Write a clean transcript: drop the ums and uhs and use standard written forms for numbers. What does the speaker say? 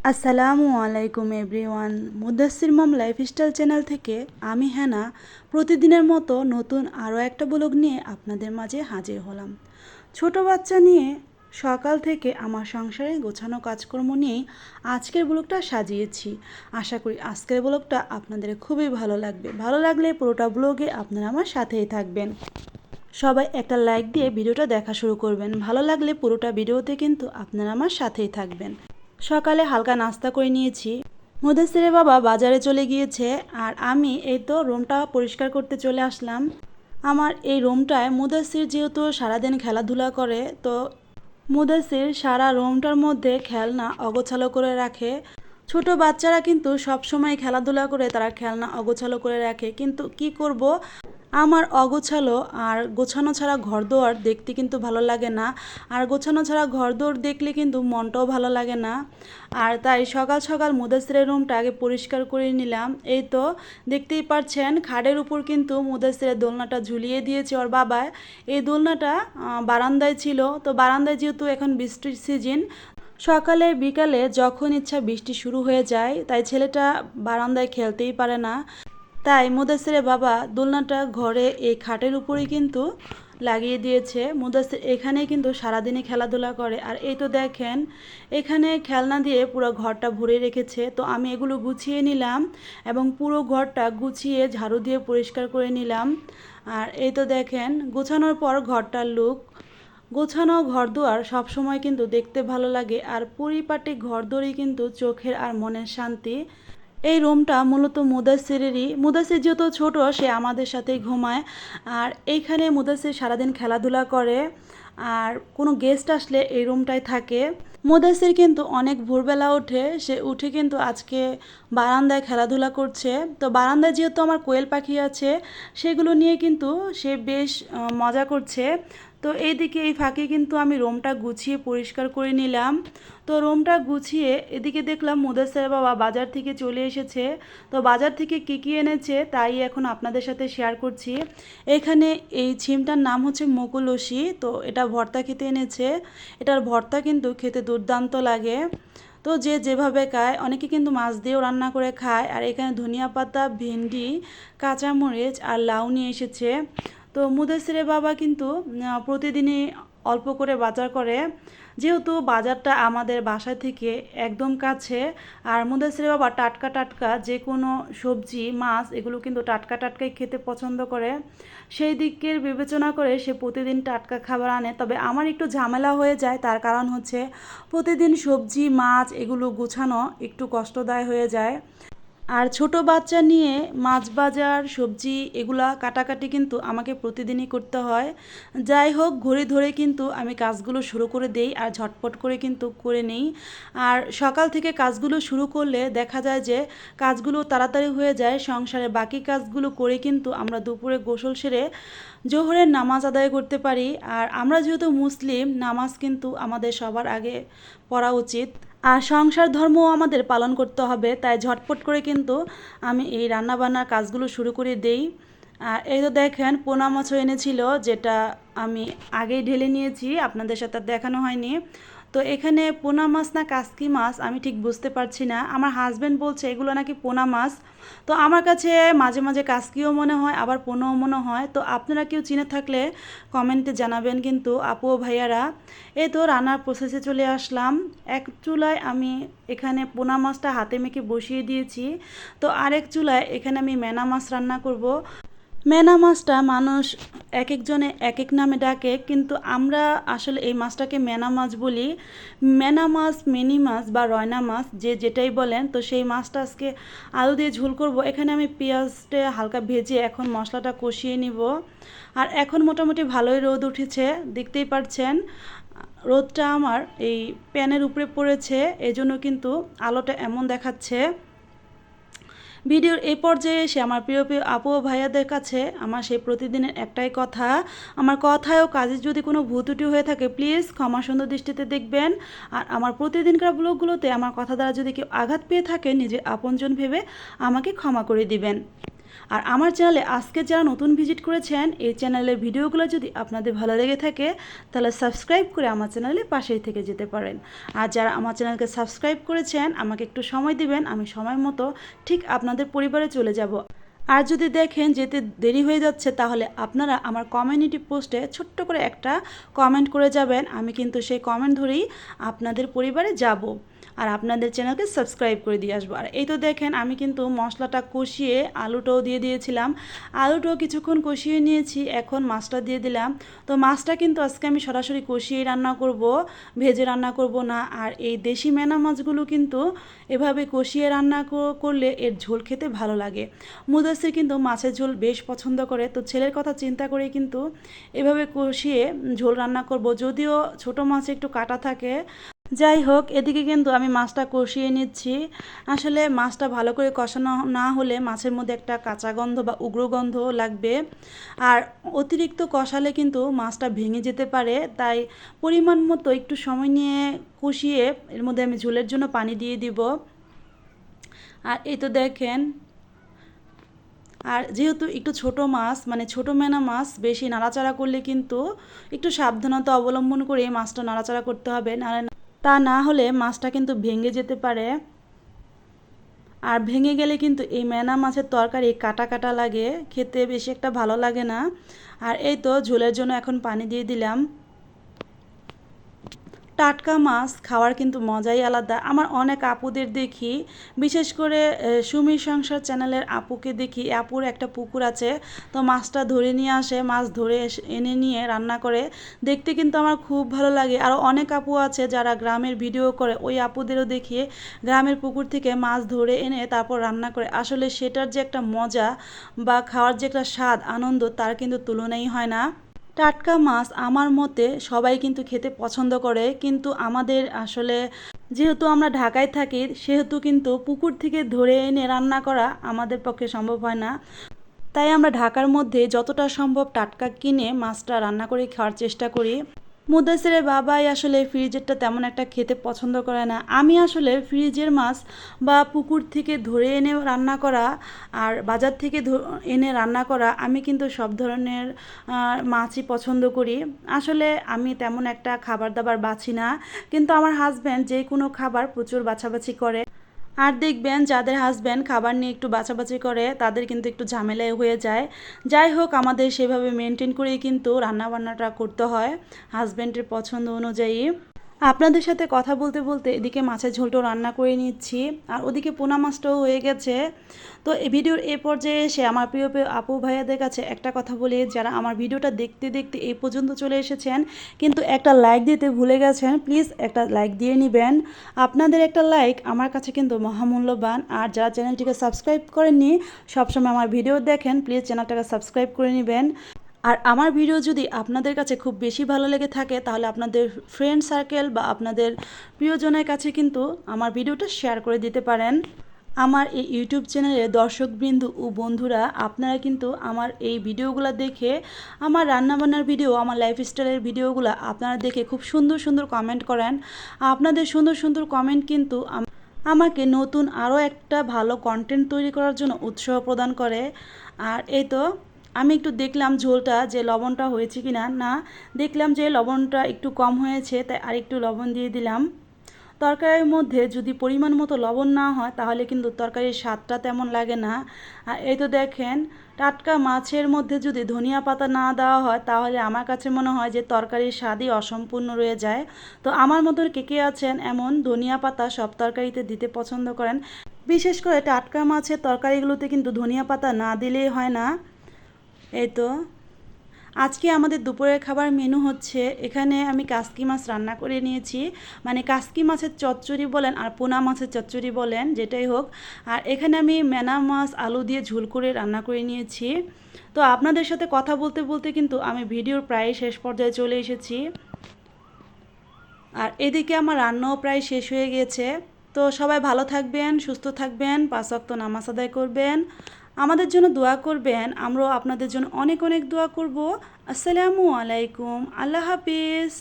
আসসালামু আলাইকুম এভরিওয়ান। মুদাসসির মম lifestyle channel থেকে আমি হেনা প্রতিদিনের মতো নতুন আরও একটা ব্লগ নিয়ে আপনাদের মাঝে হাজির হলাম। ছোট বাচ্চা নিয়ে সকাল থেকে আমার সংসারে গোছানো কাজকর্ম নিয়েই আজকের ব্লগটা সাজিয়েছি। আশা করি আজকের ব্লগটা আপনাদের খুবই ভালো লাগবে। ভালো লাগলে পুরোটা ব্লগে আপনারা আমার সাথেই থাকবেন। সবাই একটা লাইক দিয়ে ভিডিওটা দেখা শুরু করবেন। ভালো লাগলে পুরোটা ভিডিওতে কিন্তু আপনারা আমার সাথেই থাকবেন। সকালে হালকা নাস্তা করে নিয়েছি। মুদাসসিরের বাবা বাজারে চলে গিয়েছে আর আমি এই তো রুমটা পরিষ্কার করতে চলে আসলাম। আমার এই রুমটায় মুদাসসির যেহেতু সারাদিন খেলাধুলা করে, তো মুদাসসির সারা রুমটার মধ্যে খেলনা অগোছালো করে রাখে। ছোট বাচ্চারা কিন্তু সব সময় খেলাধুলা করে, তারা খেলনা অগোছালো করে রাখে, কিন্তু কি করব, আমার অগোছালো আর গোছানো ছাড়া ঘরদোর দেখতে কিন্তু ভালো লাগে না। আর গোছানো ছাড়া ঘরদোর দেখলে কিন্তু মনটাও ভালো লাগে না। আর তাই সকাল সকাল মুদাসসিরের রুমটা আগে পরিষ্কার করে নিলাম। এই তো দেখতেই পাচ্ছেন খাটের উপর কিন্তু মুদাসসিরের দোলনাটা ঝুলিয়ে দিয়েছে ওর বাবা। এই দোলনাটা বারান্দায় ছিল, তো বারান্দায় যেহেতু এখন বৃষ্টির সিজন, সকালে বিকালে যখন ইচ্ছা বৃষ্টি শুরু হয়ে যায়, তাই ছেলেটা বারান্দায় খেলতেই পারে না। তাই মুদাসসিরের বাবা দোলনাটা ঘরে এই খাটের উপরেই কিন্তু লাগিয়ে দিয়েছে। মুদাসসির এখানেই কিন্তু সারাদিনই খেলাধুলা করে। আর এই তো দেখেন এখানে খেলনা দিয়ে পুরো ঘরটা ভরে রেখেছে। তো আমি এগুলো গুছিয়ে নিলাম এবং পুরো ঘরটা গুছিয়ে ঝাড়ু দিয়ে পরিষ্কার করে নিলাম। আর এই তো দেখেন গোছানোর পর ঘরটার লুক, গোছানো ঘরদুয়ার সবসময় কিন্তু দেখতে ভালো লাগে। আর পরিপাটি ঘরদুয়ারই কিন্তু চোখের আর মনের শান্তি। এই রুমটা মূলত মুদাসসিরেরই। মুদাসসির যেহেতু ছোট, সে আমাদের সাথেই ঘুমায়। আর এইখানে মুদাসসির সারাদিন খেলাধুলা করে, আর কোনো গেস্ট আসলে এই রুমটায় থাকে। মুদাসসির কিন্তু অনেক ভোরবেলা ওঠে, সে উঠে কিন্তু আজকে বারান্দায় খেলাধুলা করছে। তো বারান্দায় যেহেতু আমার কোয়েল পাখি আছে, সেগুলো নিয়ে কিন্তু সে বেশ মজা করছে। তো এইদিকে এই ফাঁকে কিন্তু আমি রুমটা গুছিয়ে পরিষ্কার করে নিলাম। তো রুমটা গুছিয়ে এদিকে দেখলাম মুদাসসির বাবা বাজার থেকে চলে এসেছে। তো বাজার থেকে কী কী এনেছে তাই এখন আপনাদের সাথে শেয়ার করছি। এখানে এই ছিমটার নাম হচ্ছে মুকুলসি, তো এটা ভর্তা খেতে এনেছে। এটার ভর্তা কিন্তু খেতে দুর্দান্ত লাগে। তো যে যেভাবে খায়, অনেকে কিন্তু মাছ দিয়েও রান্না করে খায়। আর এখানে ধনিয়া পাতা, ভেন্ডি, কাঁচামরিচ আর লাউ নিয়ে এসেছে। তো মুদাসসিরের বাবা কিন্তু প্রতিদিনই অল্প করে বাজার করে, যেহেতু বাজারটা আমাদের বাসা থেকে একদম কাছে। আর মুদাসসিরের বাবা টাটকা টাটকা যে কোনো সবজি, মাছ এগুলো কিন্তু টাটকা টাটকাই খেতে পছন্দ করে। সেই দিকের বিবেচনা করে সে প্রতিদিন টাটকা খাবার আনে। তবে আমার একটু ঝামেলা হয়ে যায়, তার কারণ হচ্ছে প্রতিদিন সবজি মাছ এগুলো গুছানো একটু কষ্টদায় হয়ে যায়। আর ছোট বাচ্চা নিয়ে মাছ বাজার, সবজি এগুলা কাটাকাটি কিন্তু আমাকে প্রতিদিনই করতে হয়। যাই হোক, ঘড়ি ধরে কিন্তু আমি কাজগুলো শুরু করে দেই আর ঝটপট করে কিন্তু করে নেই। আর সকাল থেকে কাজগুলো শুরু করলে দেখা যায় যে কাজগুলো তাড়াতাড়ি হয়ে যায়। সংসারে বাকি কাজগুলো করে কিন্তু আমরা দুপুরে গোসল সেরে জোহরের নামাজ আদায় করতে পারি। আর আমরা যেহেতু মুসলিম, নামাজ কিন্তু আমাদের সবার আগে পড়া উচিত। আর সংসার ধর্মও আমাদের পালন করতে হবে, তাই ঝটপট করে কিন্তু আমি এই রান্নাবান্নার কাজগুলো শুরু করে দেই। আর এই তো দেখেন পোনা মাছও এনেছিল, যেটা আমি আগেই ঢেলে নিয়েছি, আপনাদের সাথে দেখানো হয়নি। তো এখানে পোনা মাছ না কাসকি মাছ আমি ঠিক বুঝতে পারছি না। আমার হাজব্যান্ড বলছে এগুলো নাকি পোনা মাছ। তো আমার কাছে মাঝে মাঝে কাসকিও মনে হয়, আবার পোনাও মনে হয়। তো আপনারা কেউ চিনে থাকলে কমেন্টে জানাবেন কিন্তু আপু ও ভাইয়ারা। এই তো রান্নার প্রসেসে চলে আসলাম। এক চুলায় আমি এখানে পোনা মাছটা হাতে মেখে বসিয়ে দিয়েছি। তো আরেক চুলায় এখানে আমি মেনা মাছ রান্না করব। মেনা মাছটা মানুষ এক একজনে এক এক নামে ডাকে, কিন্তু আমরা আসলে এই মাছটাকে মেনা মাছ বলি। মেনা মাছ, মিনি মাছ বা রয়না মাছ যে যেটাই বলেন। তো সেই মাছটা আজকে আলু দিয়ে ঝোল করব। এখানে আমি পেঁয়াজটা হালকা ভেজে এখন মশলাটা কষিয়ে নিব। আর এখন মোটামুটি ভালোই রোদ উঠেছে, দেখতেই পাচ্ছেন। রোদটা আমার এই প্যানের উপরে পড়েছে, এজন্য কিন্তু আলোটা এমন দেখাচ্ছে। ভিডিওর এই পর্যায়ে এসে আমার প্রিয় প্রিয় আপু ও ভাইয়াদের কাছে আমার সেই প্রতিদিনের একটাই কথা, আমার কথায় ও কাজে যদি কোনো ভুল ত্রুটি হয়ে থাকে প্লিজ ক্ষমা সুন্দর দৃষ্টিতে দেখবেন। আর আমার প্রতিদিনকার ব্লগগুলোতে আমার কথা দ্বারা যদি কেউ আঘাত পেয়ে থাকে নিজের আপনজন ভেবে আমাকে ক্ষমা করে দিবেন। আর আমার চ্যানেলে আজকে যারা নতুন ভিজিট করেছেন, এই চ্যানেলের ভিডিওগুলো যদি আপনাদের ভালো লেগে থাকে তাহলে সাবস্ক্রাইব করে আমার চ্যানেলে পাশেই থেকে যেতে পারেন। আর যারা আমার চ্যানেলকে সাবস্ক্রাইব করেছেন আমাকে একটু সময় দিবেন, আমি সময় মতো ঠিক আপনাদের পরিবারে চলে যাব। আর যদি দেখেন যেতে দেরি হয়ে যাচ্ছে তাহলে আপনারা আমার কমিউনিটি পোস্টে ছোট্ট করে একটা কমেন্ট করে যাবেন, আমি কিন্তু সেই কমেন্ট ধরেই আপনাদের পরিবারে যাব আর আপনাদের চ্যানেলকে সাবস্ক্রাইব করে দিয়ে আসবো। আর এই তো দেখেন আমি কিন্তু মশলাটা কষিয়ে আলুটাও দিয়ে দিয়েছিলাম, আলুটাও কিছুক্ষণ কষিয়ে নিয়েছি, এখন মাছটা দিয়ে দিলাম। তো মাছটা কিন্তু আজকে আমি সরাসরি কষিয়ে রান্না করব, ভেজে রান্না করব না। আর এই দেশি মেনা মাছগুলো কিন্তু এভাবে কষিয়ে রান্না করলে এর ঝোল খেতে ভালো লাগে। মুদাসির কিন্তু মাছের ঝোল বেশ পছন্দ করে, তো ছেলের কথা চিন্তা করে কিন্তু এভাবে কষিয়ে ঝোল রান্না করব, যদিও ছোট মাছ একটু কাটা থাকে। যাই হোক, এদিকে কিন্তু আমি মাছটা কষিয়ে নিচ্ছি। আসলে মাছটা ভালো করে কষানো না হলে মাছের মধ্যে একটা কাঁচা গন্ধ বা উগ্র গন্ধ লাগবে, আর অতিরিক্ত কষালে কিন্তু মাছটা ভেঙে যেতে পারে। তাই পরিমাণ মতো একটু সময় নিয়ে কষিয়ে এর মধ্যে আমি ঝোলের জন্য পানি দিয়ে দিব। আর এই তো দেখেন, আর যেহেতু একটু ছোট মাছ মানে ছোট মেনা মাছ, বেশি নাড়াচাড়া করলে কিন্তু একটু সাবধানতা অবলম্বন করে মাছটা নাড়াচাড়া করতে হবে, তা না হলে মাছটা কিন্তু ভেঙে যেতে পারে। আর ভেঙে গেলে কিন্তু এই মেনা মাছের তরকারি কাটা কাটা লাগে, খেতে বেশি একটা ভালো লাগে না। আর এই তো ঝোলের জন্য এখন পানি দিয়ে দিলাম। টাটকা মাছ খাওয়ার কিন্তু মজাই আলাদা। আমার অনেক আপুদের দেখি, বিশেষ করে সুমির সংসার চ্যানেলের আপুকে দেখি, আপুর একটা পুকুর আছে, তো মাছটা ধরে নিয়ে আসে, মাছ ধরে এনে নিয়ে রান্না করে, দেখতে কিন্তু আমার খুব ভালো লাগে। আরও অনেক আপু আছে যারা গ্রামের ভিডিও করে, ওই আপুদেরও দেখিয়ে গ্রামের পুকুর থেকে মাছ ধরে এনে তারপর রান্না করে। আসলে সেটার যে একটা মজা বা খাওয়ার যে একটা স্বাদ আনন্দ তার কিন্তু তুলনাই হয় না। টাটকা মাছ আমার মতে সবাই কিন্তু খেতে পছন্দ করে, কিন্তু আমাদের আসলে যেহেতু আমরা ঢাকায় থাকি সেহেতু কিন্তু পুকুর থেকে ধরে এনে রান্না করা আমাদের পক্ষে সম্ভব হয় না। তাই আমরা ঢাকার মধ্যে যতটা সম্ভব টাটকা কিনে মাছটা রান্না করে খাওয়ার চেষ্টা করি। মুদাসিরের বাবাই আসলে ফ্রিজেরটা তেমন একটা খেতে পছন্দ করে না। আমি আসলে ফ্রিজের মাছ বা পুকুর থেকে ধরে এনে রান্না করা আর বাজার থেকে এনে রান্না করা, আমি কিন্তু সব ধরনের মাছই পছন্দ করি। আসলে আমি তেমন একটা খাবার দাবার বাছি না, কিন্তু আমার হাজব্যান্ড যে কোনো খাবার প্রচুর বাছাবাছি করে। আর দেখবেন যাদের হাজব্যান্ড খাবার নিয়ে একটু বাছাবাছি করে তাদের কিন্তু একটু ঝামেলায় হয়ে যায়। যাই হোক, আমাদের সেভাবে মেনটেন করেই কিন্তু রান্নাবান্নাটা করতে হয় হাজব্যান্ডের পছন্দ অনুযায়ী। আপনাদের সাথে কথা বলতে বলতে এদিকে মাছের ঝোলটাও রান্না করে নিচ্ছি, আর ওদিকে পোনা মাছটাও হয়ে গেছে। তো এই ভিডিওর এ পর্যায়ে এসে আমার প্রিয় প্রিয় আপু ভাইয়াদের কাছে একটা কথা বলি, যারা আমার ভিডিওটা দেখতে দেখতে এই পর্যন্ত চলে এসেছেন কিন্তু একটা লাইক দিতে ভুলে গেছেন, প্লিজ একটা লাইক দিয়ে নেবেন। আপনাদের একটা লাইক আমার কাছে কিন্তু মহামূল্যবান। আর যারা চ্যানেলটিকে সাবস্ক্রাইব করেননি, সবসময় আমার ভিডিও দেখেন, প্লিজ চ্যানেলটাকে সাবস্ক্রাইব করে নেবেন। আর আমার ভিডিও যদি আপনাদের কাছে খুব বেশি ভালো লেগে থাকে তাহলে আপনাদের ফ্রেন্ড সার্কেল বা আপনাদের প্রিয়জনের কাছে কিন্তু আমার ভিডিওটা শেয়ার করে দিতে পারেন। আমার এই ইউটিউব চ্যানেলে দর্শকবৃন্দ ও বন্ধুরা, আপনারা কিন্তু আমার এই ভিডিওগুলো দেখে, আমার রান্নাবান্নার ভিডিও, আমার লাইফস্টাইলের ভিডিওগুলো আপনারা দেখে খুব সুন্দর সুন্দর কমেন্ট করেন। আপনাদের সুন্দর সুন্দর কমেন্ট কিন্তু আমাকে নতুন আরও একটা ভালো কন্টেন্ট তৈরি করার জন্য উৎসাহ প্রদান করে। আর এই তো আমি একটু দেখলাম ঝোলটা যে লবণটা হয়েছে কি না, না দেখলাম যে লবণটা একটু কম হয়েছে, তাই আরেকটু লবণ দিয়ে দিলাম। তরকারির মধ্যে যদি পরিমাণ মতো লবণ না হয় তাহলে কিন্তু তরকারির স্বাদটা তেমন লাগে না। আর এই তো দেখেন, টাটকা মাছের মধ্যে যদি ধনিয়া পাতা না দেওয়া হয় তাহলে আমার কাছে মনে হয় যে তরকারির স্বাদই অসম্পূর্ণ রয়ে যায়। তো আমার মতো কে কে আছেন এমন ধনিয়া পাতা সব তরকারিতে দিতে পছন্দ করেন? বিশেষ করে টাটকা মাছের তরকারিগুলোতে কিন্তু ধনিয়া পাতা না দিলেই হয় না। এই তো আজকে আমাদের দুপুরের খাবার মেনু হচ্ছে, এখানে আমি কাসকি মাছ রান্না করে নিয়েছি, মানে কাসকি মাছের চচ্চড়ি বলেন আর পোনা মাছের চচ্চড়ি বলেন, যেটাই হোক। আর এখানে আমি মেনা মাছ আলু দিয়ে ঝোল করে রান্না করে নিয়েছি। তো আপনাদের সাথে কথা বলতে বলতে কিন্তু আমি ভিডিওর প্রায় শেষ পর্যায়ে চলে এসেছি। আর এদিকে আমার রান্নাও প্রায় শেষ হয়ে গেছে। তো সবাই ভালো থাকবেন, সুস্থ থাকবেন, 5 ওয়াক্ত নামাজ আদায় করবেন, আমাদের জন্য দোয়া করবেন, আমরাও আপনাদের জন্য অনেক অনেক দোয়া করব। আসসালামু আলাইকুম, আল্লাহ হাফিজ।